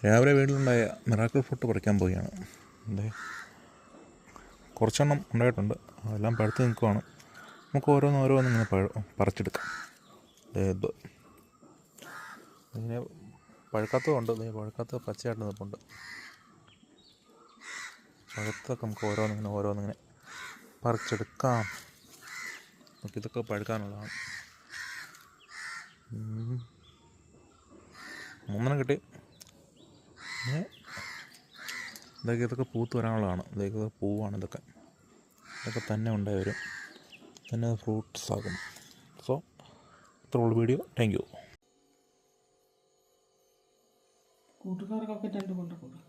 രാവിലെ വീട്ടിലുണ്ടായ miracle fruit പറിക്കാൻ പോവുകയാണ്. എന്തേ കുറച്ചെണ്ണം ഉണ്ടായിട്ടുണ്ട്, അതെല്ലാം പഴുത്ത് നിൽക്കുവാണ്. നമുക്ക് ഓരോന്നോരോന്ന് ഇങ്ങനെ പറിച്ചെടുക്കാം. ഇത് ഇങ്ങനെ പഴുക്കാത്തതുണ്ട്, പഴുക്കാത്ത പച്ചയായിട്ട് നിൽപ്പുണ്ട്. പഴുത്തൊക്കെ നമുക്ക് ഓരോന്നിങ്ങനെ പറിച്ചെടുക്കാം. നമുക്കിതൊക്കെ പഴുക്കാനുള്ളതാണ്. 3 കിട്ടി. ഇതൊക്കെ പൂത്ത് വരാനുള്ളതാണ്. ഇതൊക്കെ പൂവാണ്. ഇതൊക്കെ തന്നെ ഉണ്ടായി വരും, തന്നെ ഫ്രൂട്ട്സ് ആകും. സോ ഇത്രയുള്ള വീഡിയോ. Thank you. കൂട്ടുകാർക്കൊക്കെ 2 കൊണ്ടു കൊടുക്കും.